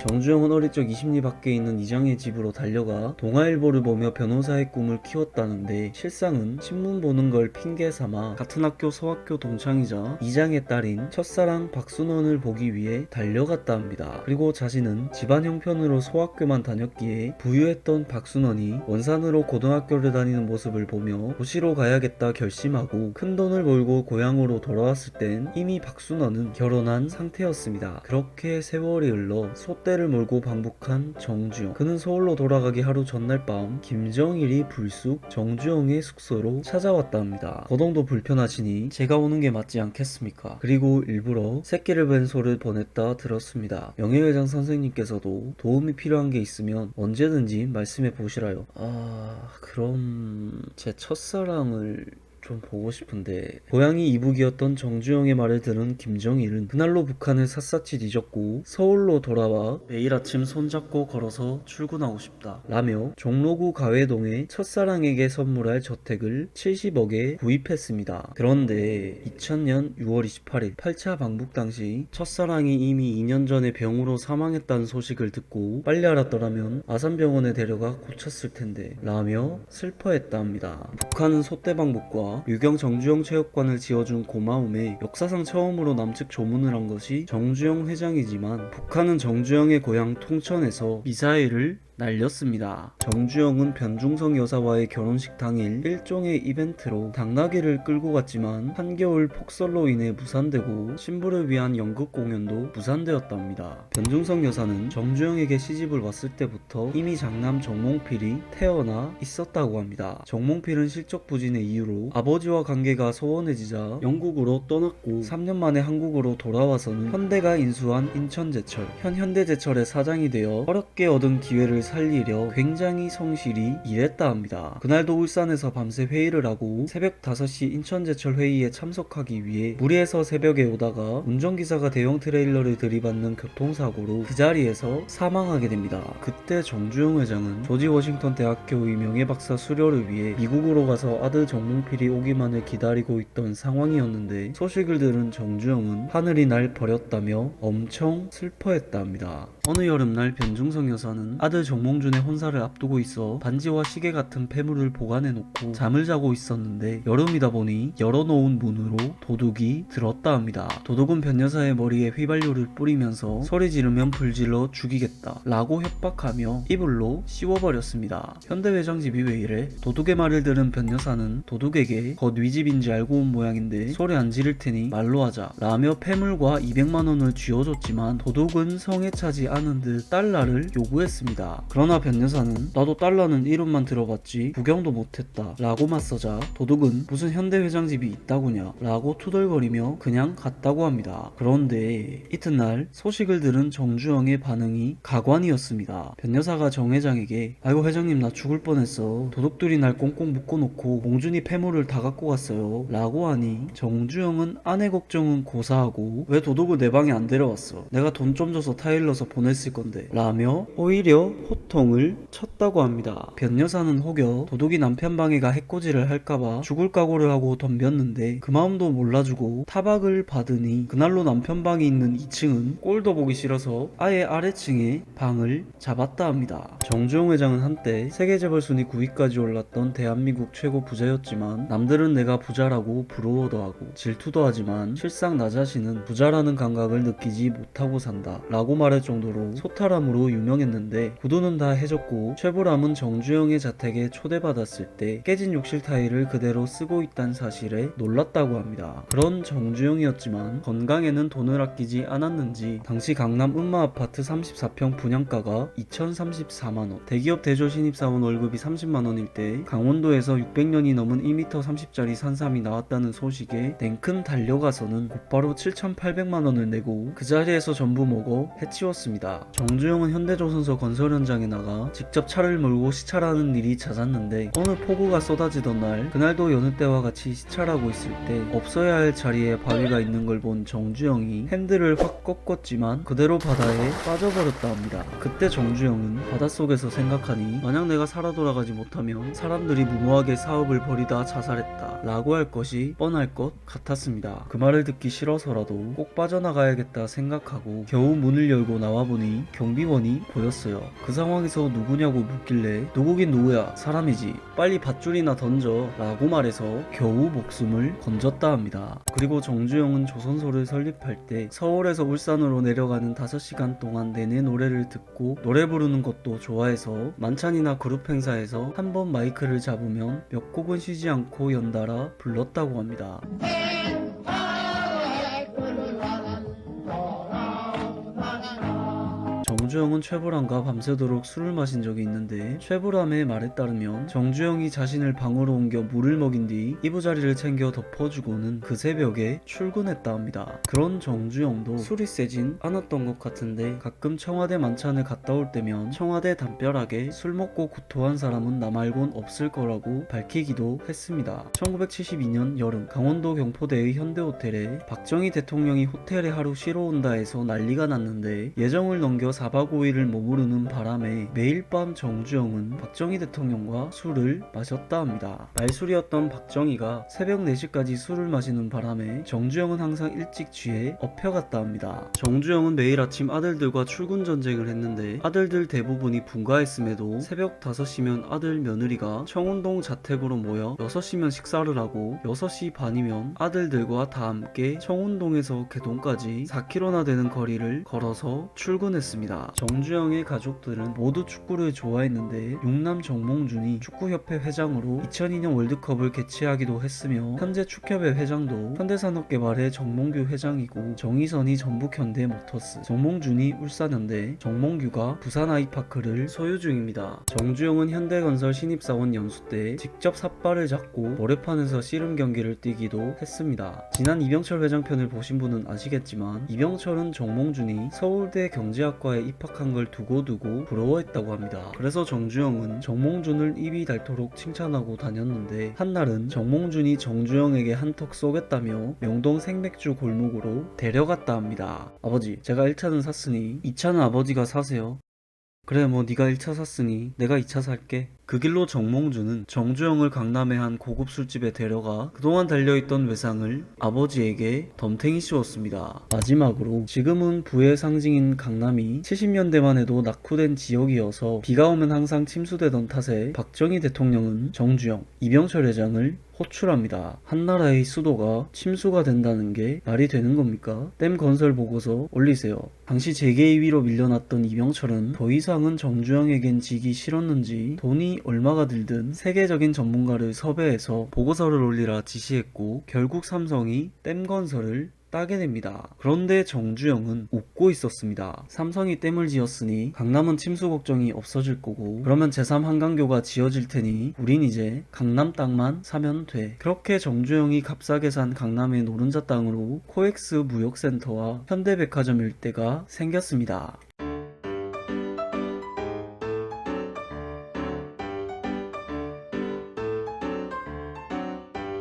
정주영은 어릴 적 이십리 밖에 있는 이장의 집으로 달려가 동아일보를 보며 변호사의 꿈을 키웠다는데 실상은 신문 보는 걸 핑계 삼아 같은 학교 서학교 동창이자 이장의 딸인 첫사랑 박순원을 보기 위해 달려갔다 합니다. 그리고 자신은 집안 형편으로 소학교만 다녔기에 부유했던 박순원이 원산으로 고등학교를 다니는 모습을 보며 도시로 가야겠다 결심하고 큰돈을 벌고 고향으로 돌아왔을 땐 이미 박순원은 결혼한 상태였습니다. 그렇게 세월이 흘러 솥대를 몰고 방북한 정주영. 그는 서울로 돌아가기 하루 전날 밤 김정일이 불쑥 정주영의 숙소로 찾아왔다 합니다. 거동도 불편하시니 제가 오는 게 맞지 않겠습니까? 그리고 일부러 새끼를 뵌 소를 보냈다 들었습니다. 명예회장 선생님께서도 도움이 필요한 게 있으면 언제든지 말씀해 보시라요. 그럼 제 첫사랑을 좀 보고 싶은데. 고향이 이북이었던 정주영의 말을 들은 김정일은 그날로 북한을 샅샅이 뒤졌고 서울로 돌아와 매일 아침 손잡고 걸어서 출근하고 싶다 라며 종로구 가회동에 첫사랑에게 선물할 저택을 70억에 구입했습니다. 그런데 2000년 6월 28일 8차 방북 당시 첫사랑이 이미 2년 전에 병으로 사망했다는 소식을 듣고 빨리 알았더라면 아산병원에 데려가 고쳤을 텐데 라며 슬퍼했다 합니다. 북한은 소떼방북과 유경 정주영 체육관을 지어준 고마움에 역사상 처음으로 남측 조문을 한 것이 정주영 회장이지만 북한은 정주영의 고향 통천에서 미사일을 날렸습니다. 정주영은 변중성 여사와의 결혼식 당일 일종의 이벤트로 당나귀를 끌고 갔지만 한겨울 폭설로 인해 무산되고 신부를 위한 연극 공연도 무산되었답니다. 변중성 여사는 정주영에게 시집을 왔을 때부터 이미 장남 정몽필이 태어나 있었다고 합니다. 정몽필은 실적 부진의 이유로 아버지와 관계가 소원해지자 영국으로 떠났고 3년 만에 한국으로 돌아와서는 현대가 인수한 인천제철, 현 현대제철의 사장이 되어 어렵게 얻은 기회를 살리려 굉장히 성실히 일했다 합니다. 그날도 울산에서 밤새 회의를 하고 새벽 5시 인천제철 회의에 참석하기 위해 무리해서 새벽에 오다가 운전기사가 대형 트레일러를 들이받는 교통사고로 그 자리에서 사망하게 됩니다. 그때 정주영 회장은 조지 워싱턴 대학교의 명예박사 수료를 위해 미국으로 가서 아들 정몽필이 오기만을 기다리고 있던 상황이었는데 소식을 들은 정주영은 하늘이 날 버렸다며 엄청 슬퍼했다 합니다. 어느 여름날 변중성 여사는 아들 정몽준의 혼사를 앞두고 있어 반지와 시계 같은 폐물을 보관해놓고 잠을 자고 있었는데 여름이다 보니 열어놓은 문으로 도둑이 들었다 합니다. 도둑은 변여사의 머리에 휘발유를 뿌리면서 소리 지르면 불질러 죽이겠다 라고 협박하며 이불로 씌워버렸습니다. 현대회장 집이 왜 이래? 도둑의 말을 들은 변여사는 도둑에게 겉 위집인지 알고 온 모양인데 소리 안 지를 테니 말로 하자 라며 폐물과 200만원을 쥐어줬지만 도둑은 성에 차지 않은 듯 달러를 요구했습니다. 그러나 변여사는 나도 달러는 이름만 들어봤지 구경도 못했다 라고 맞서자 도둑은 무슨 현대회장 집이 있다구냐 라고 투덜거리며 그냥 갔다고 합니다. 그런데 이튿날 소식을 들은 정주영의 반응이 가관이었습니다. 변여사가 정 회장에게 아이고 회장님 나 죽을 뻔했어. 도둑들이 날 꽁꽁 묶어놓고 봉준이 폐물을 다 갖고 갔어요 라고 하니 정주영은 아내 걱정은 고사하고 왜 도둑을 내 방에 안 데려왔어? 내가 돈 좀 줘서 타일러서 보냈을 건데 라며 오히려 호통을 쳤다고 합니다. 변여사는 혹여 도둑이 남편 방에 가 해코지를 할까봐 죽을 각오를 하고 덤볐는데 그 마음도 몰라주고 타박을 받으니 그날로 남편 방이 있는 2층은 꼴도 보기 싫어서 아예 아래층에 방을 잡았다 합니다. 정주영 회장은 한때 세계재벌 순위 9위까지 올랐던 대한민국 최고 부자였지만 남들은 내가 부자라고 부러워도 하고 질투도 하지만 실상 나 자신은 부자라는 감각을 느끼지 못하고 산다 라고 말할 정도로 소탈함으로 유명했는데 구두는 다 해줬고 최불암은 정주영의 자택에 초대받았을 때 깨진 욕실 타일을 그대로 쓰고 있다는 사실에 놀랐다고 합니다. 그런 정주영이었지만 건강에는 돈을 아끼지 않았는지 당시 강남 음마아파트 34평 분양가가 2034만원, 대기업 대졸 신입사원 월급이 30만원일 때 강원도에서 600년이 넘은 2m 30짜리 산삼이 나왔다는 소식에 냉큼 달려가서는 곧바로 7,800만원을 내고 그 자리에서 전부 먹어 해치웠습니다. 정주영은 현대조선소 건설 현장에 공장에 나가 직접 차를 몰고 시찰하는 일이 잦았는데 어느 폭우가 쏟아지던 날, 그날도 여느 때와 같이 시찰하고 있을 때 없어야 할 자리에 바위가 있는 걸 본 정주영이 핸들을 확 꺾었지만 그대로 바다에 빠져버렸다 합니다. 그때 정주영은 바닷속에서 생각하니 만약 내가 살아 돌아가지 못하면 사람들이 무모하게 사업을 벌이다 자살했다 라고 할 것이 뻔할 것 같았습니다. 그 말을 듣기 싫어서라도 꼭 빠져나가야겠다 생각하고 겨우 문을 열고 나와보니 경비원이 보였어요. 그 상황에서 누구냐고 묻길래 누구긴 누구야, 사람이지, 빨리 밧줄이나 던져 라고 말해서 겨우 목숨을 건졌다 합니다. 그리고 정주영은 조선소를 설립할 때 서울에서 울산으로 내려가는 5시간 동안 내내 노래를 듣고 노래 부르는 것도 좋아해서 만찬이나 그룹 행사에서 한 번 마이크를 잡으면 몇 곡은 쉬지 않고 연달아 불렀다고 합니다. 정주영은 최불암과 밤새도록 술을 마신 적이 있는데 최불암의 말에 따르면 정주영이 자신을 방으로 옮겨 물을 먹인 뒤 이부자리를 챙겨 덮어주고는 그 새벽에 출근했다 합니다. 그런 정주영도 술이 세진 않았던 것 같은데 가끔 청와대 만찬을 갔다 올 때면 청와대 담벼락에 술 먹고 구토한 사람은 나 말곤 없을 거라고 밝히기도 했습니다. 1972년 여름 강원도 경포대의 현대호텔에 박정희 대통령이 호텔에 하루 쉬러 온다 해서 난리가 났는데 예정을 넘겨 4박 5일을 머무르는 바람에 매일 밤 정주영은 박정희 대통령과 술을 마셨다 합니다. 말술이었던 박정희가 새벽 4시까지 술을 마시는 바람에 정주영은 항상 일찍 취해 엎혀갔다 합니다. 정주영은 매일 아침 아들들과 출근 전쟁을 했는데 아들들 대부분이 분가했음에도 새벽 5시면 아들 며느리가 청운동 자택으로 모여 6시면 식사를 하고 6시 반이면 아들들과 다 함께 청운동에서 개동까지 4km나 되는 거리를 걸어서 출근했습니다. 정주영의 가족들은 모두 축구를 좋아했는데 육남 정몽준이 축구협회 회장으로 2002년 월드컵을 개최하기도 했으며 현재 축협회 회장도 현대산업개발의 정몽규 회장이고 정의선이 전북현대모터스, 정몽준이 울산현대, 정몽규가 부산아이파크를 소유 중입니다. 정주영은 현대건설 신입사원 연수 때 직접 삿발을 잡고 모래판에서 씨름 경기를 뛰기도 했습니다. 지난 이병철 회장 편을 보신 분은 아시겠지만 이병철은 정몽준이 서울대 경제학과에 입학한 걸 두고두고 부러워했다고 합니다. 그래서 정주영은 정몽준을 입이 닳도록 칭찬하고 다녔는데 한날은 정몽준이 정주영에게 한턱 쏘겠다며 명동 생맥주 골목으로 데려갔다 합니다. 아버지, 제가 1차는 샀으니 2차는 아버지가 사세요. 그래, 뭐 네가 1차 샀으니 내가 2차 살게. 그 길로 정몽준은 정주영을 강남의 한 고급 술집에 데려가 그동안 달려있던 외상을 아버지에게 덤탱이 씌웠습니다. 마지막으로 지금은 부의 상징인 강남이 70년대만 해도 낙후된 지역이어서 비가 오면 항상 침수되던 탓에 박정희 대통령은 정주영, 이병철 회장을 호출합니다. 한나라의 수도가 침수가 된다는 게 말이 되는 겁니까? 댐 건설 보고서 올리세요. 당시 재계 2위로 밀려났던 이병철은 더 이상은 정주영에겐 지기 싫었는지 돈이 얼마가 들든 세계적인 전문가를 섭외해서 보고서를 올리라 지시했고 결국 삼성이 댐 건설을 따게 됩니다. 그런데 정주영은 웃고 있었습니다. 삼성이 댐을 지었으니 강남은 침수 걱정이 없어질 거고 그러면 제3한강교가 지어질 테니 우린 이제 강남 땅만 사면 돼. 그렇게 정주영이 값싸게 산 강남의 노른자 땅으로 코엑스 무역센터와 현대백화점 일대가 생겼습니다.